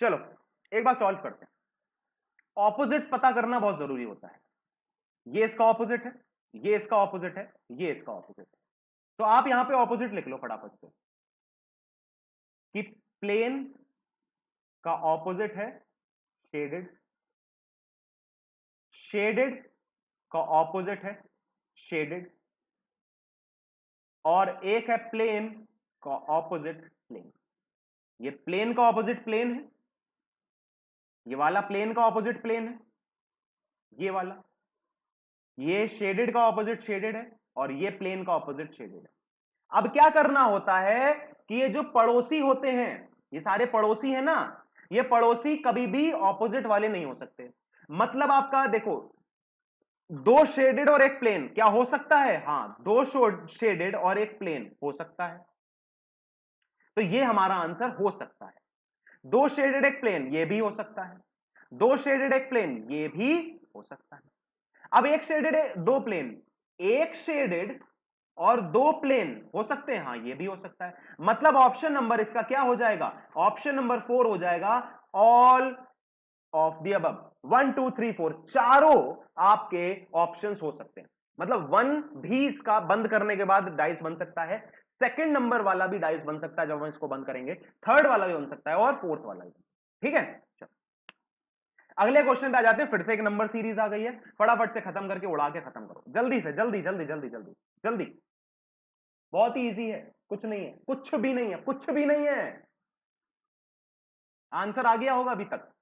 चलो एक बार सॉल्व करते हैं। ऑपोजिट पता करना बहुत जरूरी होता है। ये इसका ऑपोजिट है, ये इसका ऑपोजिट है, ये इसका ऑपोजिट है, तो आप यहां पे ऑपोजिट लिख लो फटाफट से कि प्लेन का ऑपोजिट है शेडेड, शेडेड का ऑपोजिट है शेडेड, और एक है प्लेन का ऑपोजिट प्लेन। ये प्लेन का ऑपोजिट प्लेन है, ये वाला प्लेन का ऑपोजिट प्लेन है, ये वाला, ये शेडेड का ऑपोजिट शेडेड है, और ये प्लेन का ऑपोजिट शेडेड है। अब क्या करना होता है कि ये जो पड़ोसी होते हैं, ये सारे पड़ोसी हैं ना, ये पड़ोसी कभी भी ऑपोजिट वाले नहीं हो सकते। मतलब आपका देखो, 2 शेडेड और एक प्लेन क्या हो सकता है? हाँ, 2 शेडेड और एक प्लेन हो सकता है, तो ये हमारा आंसर हो सकता है। 2 शेडेड एक प्लेन ये भी हो सकता है, 2 शेडेड एक प्लेन ये भी हो सकता है। अब एक शेडेड 2 प्लेन, एक शेडेड और 2 प्लेन हो सकते हैं, हाँ ये भी हो सकता है। मतलब ऑप्शन नंबर इसका क्या हो जाएगा? ऑप्शन नंबर 4 हो जाएगा, ऑल ऑफ द अबव। 1 2 3 4 चारों आपके ऑप्शंस हो सकते हैं। मतलब 1 भी इसका बंद करने के बाद डाइस बन सकता है, सेकंड नंबर वाला भी डाइस बन सकता है जब हम इसको बंद करेंगे, थर्ड वाला भी बन सकता है, और फोर्थ वाला भी। ठीक है, चलो अगले क्वेश्चन पे आ जाते हैं। फिर से एक नंबर सीरीज आ गई है, फटाफट से खत्म करके उड़ा के खत्म करो, जल्दी से, जल्दी जल्दी जल्दी जल्दी जल्दी। बहुत ही इजी है, कुछ नहीं है, कुछ भी नहीं है, कुछ भी नहीं है। आंसर आ गया होगा अभी तक।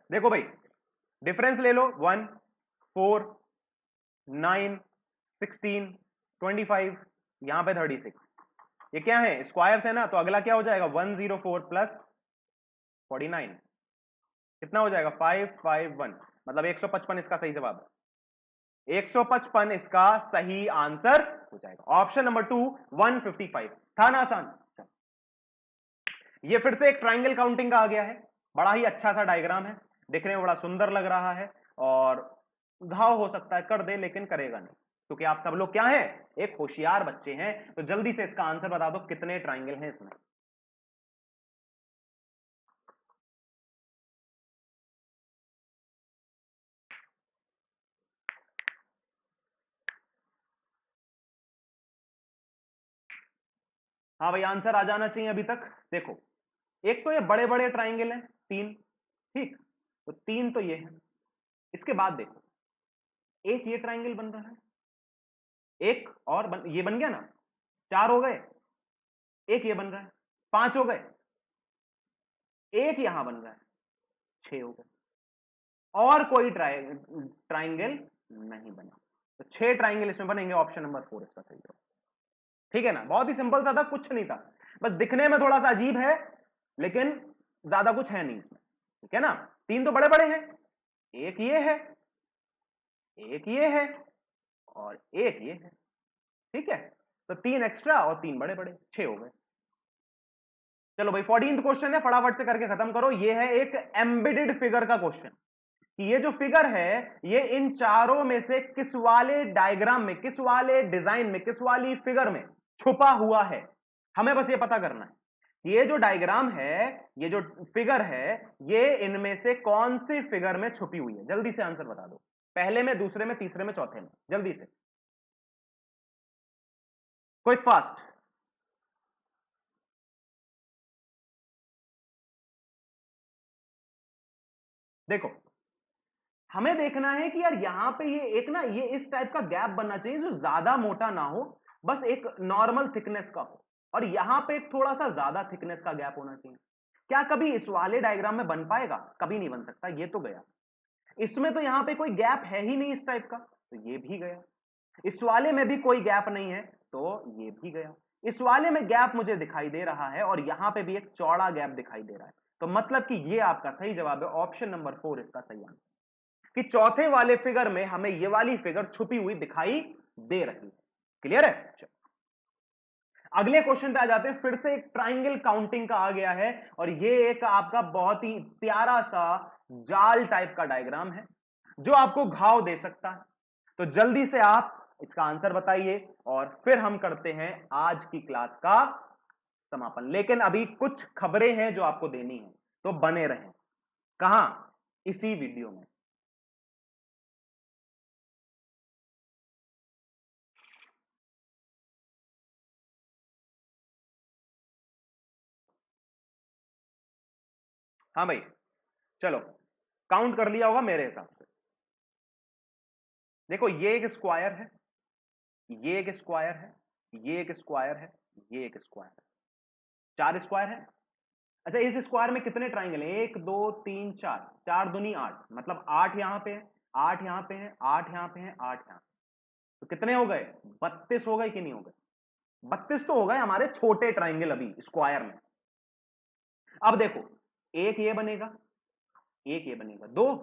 देखो भाई, डिफरेंस ले लो, 1 4 9 16 25, यहां पे 36, ये क्या है? स्क्वायर्स है ना, तो अगला क्या हो जाएगा? 104 प्लस 49, कितना हो जाएगा? 551, मतलब 155 इसका सही जवाब है। 155 इसका सही आंसर हो जाएगा। ऑप्शन नंबर 2 155 था ना आसान। ये फिर से एक ट्राइंगल काउंटिंग का आ गया है, बड़ा ही अच्छा सा डायग्राम है, दिखने में बड़ा सुंदर लग रहा है और घाव हो सकता है कर दे लेकिन करेगा नहीं, क्योंकि आप सब लोग क्या हैं, एक होशियार बच्चे हैं। तो जल्दी से इसका आंसर बता दो, कितने ट्राइंगल हैं इसमें। हाँ भाई, आंसर आ जाना चाहिए अभी तक। देखो, एक तो ये बड़े बड़े ट्राइंगल हैं 3, ठीक, तो 3 तो ये है। इसके बाद देखो, एक ये ट्राइंगल बन रहा है, एक और ये बन गया ना, 4 हो गए, एक ये बन रहा है, 5 हो गए, एक यहां बन रहा है, 6 हो गए, और कोई ट्राइंगल नहीं बना। तो 6 ट्राइंगल इसमें बनेंगे। ऑप्शन नंबर 4 इसका सही है। ठीक है ना, बहुत ही सिंपल सा था, कुछ नहीं था, बस दिखने में थोड़ा सा अजीब है लेकिन ज्यादा कुछ है नहीं इसमें। ठीक है ना, 3 तो बड़े बड़े हैं, एक ये है, एक ये है और एक ये है। ठीक है, तो 3 एक्स्ट्रा और 3 बड़े बड़े, 6 हो गए। चलो भाई, 14th क्वेश्चन है, फटाफट से करके खत्म करो। ये है एक एम्बेडेड फिगर का क्वेश्चन, कि ये जो फिगर है ये इन चारों में से किस वाले डायग्राम में, किस वाले डिजाइन में, किस वाली फिगर में छुपा हुआ है। हमें बस ये पता करना है कि ये जो डायग्राम है, ये जो फिगर है, ये इनमें से कौन सी फिगर में छुपी हुई है। जल्दी से आंसर बता दो, पहले में, दूसरे में, तीसरे में, चौथे में, जल्दी से, क्विक फास्ट। देखो, हमें देखना है कि यार यहां पे ये एक ना, ये इस टाइप का गैप बनना चाहिए जो ज्यादा मोटा ना हो, बस एक नॉर्मल थिकनेस का हो, और यहां पे एक थोड़ा सा ज्यादा थिकनेस का गैप होना चाहिए। क्या कभी इस वाले डायग्राम में बन पाएगा? कभी नहीं बन सकता, ये तो गया। इसमें तो यहां पे कोई गैप है ही नहीं इस टाइप का, तो ये भी गया। इस वाले में भी कोई गैप नहीं है, तो ये भी गया। इस वाले में गैप मुझे दिखाई दे रहा है और यहां पे भी एक चौड़ा गैप दिखाई दे रहा है, तो मतलब कि ये आपका सही जवाब है। ऑप्शन नंबर 4 इसका सही आंसर, कि चौथे वाले फिगर में हमें ये वाली फिगर छुपी हुई दिखाई दे रही है। क्लियर है? चलो, अगले क्वेश्चन पे आ जाते हैं। फिर से एक ट्राइंगल काउंटिंग का आ गया है और ये एक आपका बहुत ही प्यारा सा जाल टाइप का डायग्राम है जो आपको घाव दे सकता है। तो जल्दी से आप इसका आंसर बताइए और फिर हम करते हैं आज की क्लास का समापन। लेकिन अभी कुछ खबरें हैं जो आपको देनी है, तो बने रहें। कहां? इसी वीडियो में। हाँ भाई, चलो, काउंट कर लिया होगा मेरे हिसाब से। देखो, ये एक स्क्वायर है, ये एक स्क्वायर है, ये एक स्क्वायर है, ये एक स्क्वायर है, 4 स्क्वायर है। अच्छा, इस स्क्वायर में कितने ट्राइंगल हैं? 1 2 3 4, 4 दूनी 8, मतलब 8 यहां पे है, 8 यहां पे है, 8 यहां पे है, 8 यहां। तो कितने हो गए? 32 हो गए कि नहीं हो गए? 32 तो हो गए हमारे छोटे ट्राइंगल अभी स्क्वायर में। अब देखो, एक ये बनेगा, एक ये बनेगा, 2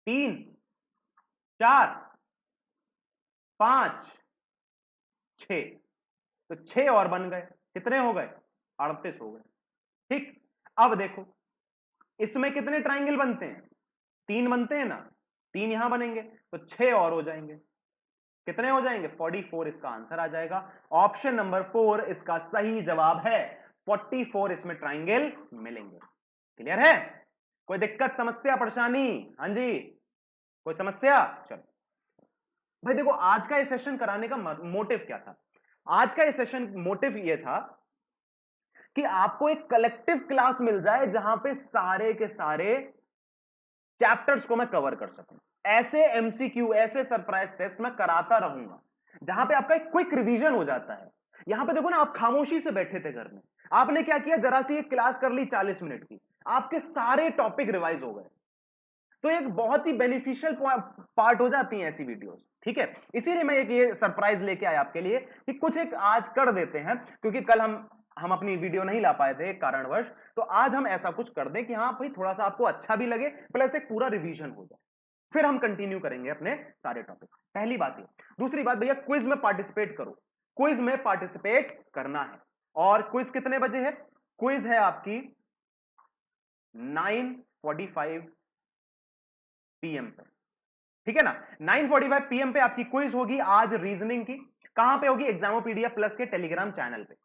3 4 5 6, तो 6 और बन गए, कितने हो गए? 38 हो गए। ठीक, अब देखो, इसमें कितने ट्राइंगल बनते हैं? 3 बनते हैं ना, 3 यहां बनेंगे तो 6 और हो जाएंगे, कितने हो जाएंगे? 44 इसका आंसर आ जाएगा। ऑप्शन नंबर 4 इसका सही जवाब है। 44 इसमें ट्राइंगल मिलेंगे। क्लियर है? कोई दिक्कत, समस्या, परेशानी? हाँ जी, कोई समस्या? चलो भाई, देखो, आज का ये सेशन कराने का मोटिव क्या था? आज का ये सेशन मोटिव ये था कि आपको एक कलेक्टिव क्लास मिल जाए जहां पे सारे के सारे चैप्टर्स को मैं कवर कर सकूं। ऐसे एमसीक्यू, ऐसे सरप्राइज टेस्ट मैं कराता रहूंगा जहां पे आपका एक क्विक रिवीजन हो जाता है। यहां पे देखो ना, आप खामोशी से बैठे थे घर में, आपने क्या किया, जरा सी एक क्लास कर ली 40 मिनट की, आपके सारे टॉपिक रिवाइज हो गए। तो एक बहुत ही बेनिफिशियल पार्ट हो जाती हैं ऐसी वीडियोस। ठीक है, इसीलिए मैं एक ये सरप्राइज लेके आया आपके लिए कि कुछ एक आज कर देते हैं, क्योंकि कल हम अपनी वीडियो नहीं ला पाए थे एक कारणवश, तो आज हम ऐसा कुछ कर दें कि हाँ भाई, थोड़ा सा आपको अच्छा भी लगे, प्लस एक पूरा रिवीजन हो जाए। फिर हम कंटिन्यू करेंगे अपने सारे टॉपिक। पहली बात ये। दूसरी बात भैया, क्विज में पार्टिसिपेट करो, क्विज में पार्टिसिपेट करना है। और क्विज कितने बजे है? क्विज है आपकी 9:45 PM पे, ठीक है ना। 9:45 PM पे आपकी क्विज होगी आज रीजनिंग की। कहां पे होगी? एग्जामोपीडिया प्लस के टेलीग्राम चैनल पे।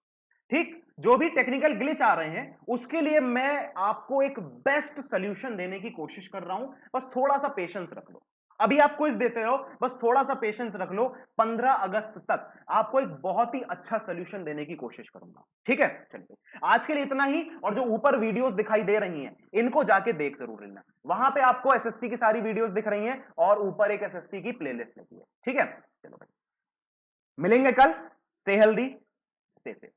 ठीक, जो भी टेक्निकल ग्लिच आ रहे हैं उसके लिए मैं आपको एक बेस्ट सॉल्यूशन देने की कोशिश कर रहा हूं, बस थोड़ा सा पेशेंस रख लो। अभी आप क्विज देते हो, बस थोड़ा सा पेशेंस रख लो। 15 अगस्त तक आपको एक बहुत ही अच्छा सॉल्यूशन देने की कोशिश करूंगा, ठीक है। चलिए आज के लिए इतना ही। और जो ऊपर वीडियोस दिखाई दे रही हैं इनको जाके देख जरूर लेना, वहां पे आपको एसएससी की सारी वीडियोस दिख रही हैं और ऊपर एक एसएससी की प्लेलिस्ट लगी है, ठीक है। चलो भाई, मिलेंगे कल। Stay healthy, stay safe.